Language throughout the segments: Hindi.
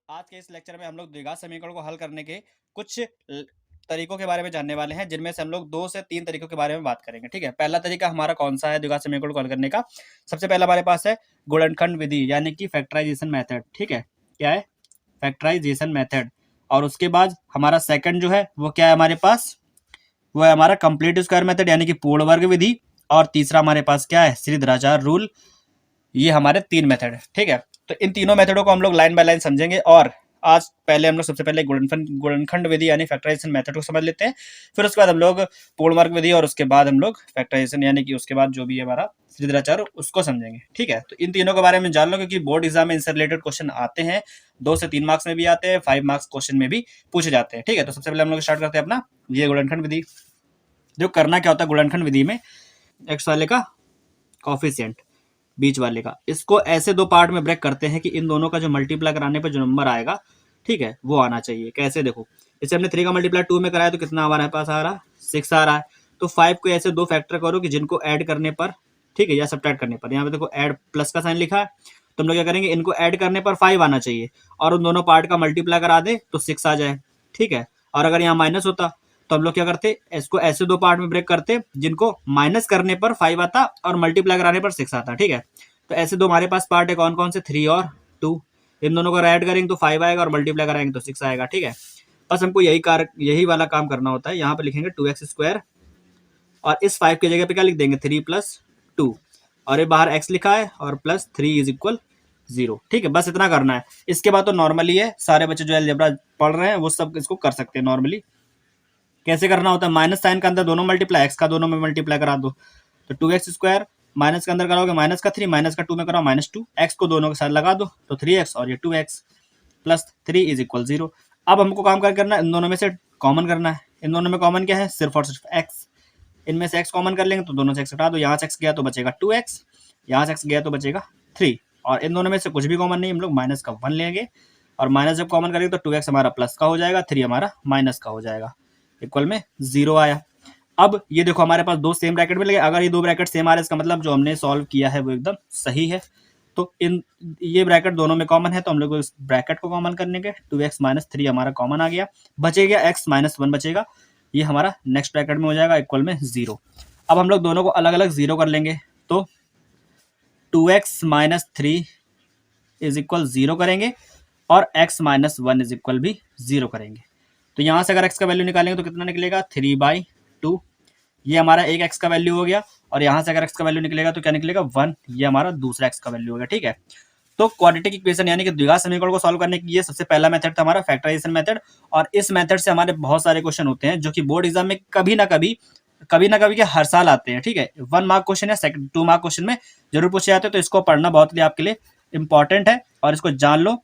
आज के इस लेक्चर में हम लोग द्विघात समीकरण को हल करने के कुछ तरीकों के बारे में जानने वाले हैं, जिनमें से हम लोग 2 से 3 तरीकों के बारे में बात करेंगे। ठीक है, पहला तरीका हमारा कौन सा है द्विघात समीकरण को हल करने का? सबसे पहला हमारे पास है गुणनखंड विधि, यानी कि फैक्टराइजेशन मेथड। ठीक है, क्या है? Factorisation method. और उसके बाद हमारा सेकंड जो है वो क्या है हमारे पास? वो है हमारा कंप्लीट स्क्वायर मेथड, यानी कि पूर्ण वर्ग विधि। और तीसरा हमारे पास क्या है? श्रीधराचार्य रूल। ये हमारे 3 मेथड है। ठीक है, तो इन तीनों मेथडों को हम लोग लाइन बाय लाइन समझेंगे। और आज पहले हम लोग सबसे पहले गुणनखंड विधि यानी फैक्टराइजेशन मेथड को समझ लेते हैं। फिर उसके बाद हम लोग पूर्ण वर्ग विधि, और उसके बाद हम लोग फैक्टराइजेशन यानी कि उसके बाद जो भी है हमारा श्रीधराचार्य, उसको समझेंगे। ठीक है, तो इन तीनों के बारे में जान लो, क्योंकि बोर्ड एग्जाम में इनसे रिलेटेड क्वेश्चन आते हैं। 2 से 3 मार्क्स में भी आते हैं, 5 मार्क्स क्वेश्चन में भी पूछे जाते हैं। ठीक है, तो सबसे पहले हम लोग स्टार्ट करते हैं अपना ये गुणनखंड विधि। जो करना क्या होता है गुणनखंड विधि में, एक्स वाले का कॉफिशिएंट बीच वाले का, इसको ऐसे 2 पार्ट में ब्रेक करते हैं कि इन दोनों का जो मल्टीप्लाई कराने पर जो नंबर आएगा, ठीक है, वो आना चाहिए। कैसे? देखो, जैसे हमने 3 का मल्टीप्लाई 2 में कराया तो कितना हमारे पास आ रहा है? 6 आ रहा है। तो 5 को ऐसे 2 फैक्टर करो कि जिनको ऐड करने पर, ठीक है, या सब्ट्रैक्ट करने पर, यहाँ पे देखो ऐड प्लस का साइन लिखा है, तो हम लोग क्या करेंगे, इनको ऐड करने पर 5 आना चाहिए, और उन दोनों पार्ट का मल्टीप्लाई करा दे तो 6 आ जाए। ठीक है, और अगर यहाँ माइनस होता तो हम लोग क्या करते, इसको ऐसे 2 पार्ट में ब्रेक करते जिनको माइनस करने पर 5 आता और मल्टीप्लाई कराने पर 6 आता। ठीक है, तो ऐसे 2 हमारे पास पार्ट है, कौन कौन से? 3 और 2। इन दोनों को ऐड करेंगे तो 5 आएगा, और मल्टीप्लाई कराएंगे तो 6 आएगा। ठीक है, बस हमको यही वाला काम करना होता है। यहाँ पे लिखेंगे 2x स्क्वायर, और इस 5 की जगह पे क्या लिख देंगे? 3 प्लस 2, और ये बाहर x लिखा है, और प्लस 3 इज इक्वल 0। ठीक है, बस इतना करना है। इसके बाद तो नॉर्मली है, सारे बच्चे जो अलजेब्रा पढ़ रहे हैं वो सब इसको कर सकते हैं नॉर्मली। कैसे करना होता है? माइनस साइन का अंदर दोनों मल्टीप्लाई, एक्स का दोनों में मल्टीप्लाई करा दो, तो 2x स्क्वायर माइनस के अंदर कराओगे माइनस का 3, माइनस का 2 में कराओ -2, एक्स को दोनों के साथ लगा दो तो 3x, और ये 2x प्लस 3 इज इक्वल 0। अब हमको काम क्या करना है? इन दोनों में से कॉमन करना है। इन दोनों में कॉमन क्या है? सिर्फ और सिर्फ x। इनमें से x कॉमन कर लेंगे तो दोनों से x हटा दो, यहाँ से x गया तो बचेगा 2x, यहाँ से x गया तो बचेगा 3, और इन दोनों में से कुछ भी कॉमन नहीं, हम लोग माइनस का 1 लेंगे, और माइनस जब कॉमन करेंगे तो 2x हमारा प्लस का हो जाएगा, 3 हमारा माइनस का हो जाएगा, इक्वल में 0 आया। अब ये देखो हमारे पास 2 सेम ब्रैकेट में लगे, अगर ये 2 ब्रैकेट सेम आ रहे हैं इसका मतलब जो हमने सॉल्व किया है वो एकदम सही है। तो इन ये ब्रैकेट दोनों में कॉमन है, तो हम लोग इस ब्रैकेट को कॉमन करने के 2x माइनस 3 हमारा कॉमन आ गया, बचेगा x माइनस 1 बचेगा, ये हमारा नेक्स्ट ब्रैकेट में हो जाएगा, इक्वल में 0। अब हम लोग दोनों को अलग अलग 0 कर लेंगे, तो 2x माइनस 3 इज इक्वल 0 करेंगे, और x माइनस 1 इज इक्वल भी 0 करेंगे। तो यहाँ से अगर x का वैल्यू निकालेंगे तो कितना निकलेगा? 3/2। ये हमारा एक x का वैल्यू हो गया, और यहाँ से अगर x का वैल्यू निकलेगा तो क्या निकलेगा? 1। ये हमारा दूसरा x का वैल्यू हो गया। ठीक है, तो क्वाड्रेटिक इक्वेशन यानी कि द्विघात समीकरण को सॉल्व करने की ये सबसे पहला मेथड था हमारा फैक्टराइजेशन मेथड। और इस मेथड से हमारे बहुत सारे क्वेश्चन होते हैं जो कि बोर्ड एग्जाम में कभी ना कभी के हर साल आते हैं। ठीक है, 1 मार्क क्वेश्चन या 2 मार्क क्वेश्चन में जरूर पूछे जाते हैं, तो इसको पढ़ना बहुत आपके लिए इंपॉर्टेंट है, और इसको जान लो,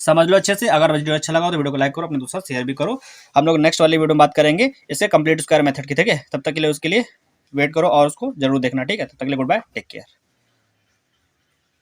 समझ लो अच्छे से। अगर वीडियो अच्छा लगा तो वीडियो को लाइक करो, अपने दोस्तों शेयर भी करो। हम लोग नेक्स्ट वाली वीडियो में बात करेंगे इससे कंप्लीट स्क्वायर मेथड की। ठीक है, तब तक के लिए उसके लिए वेट करो और उसको जरूर देखना। ठीक है, तब तक के लिए गुड बाय, टेक केयर।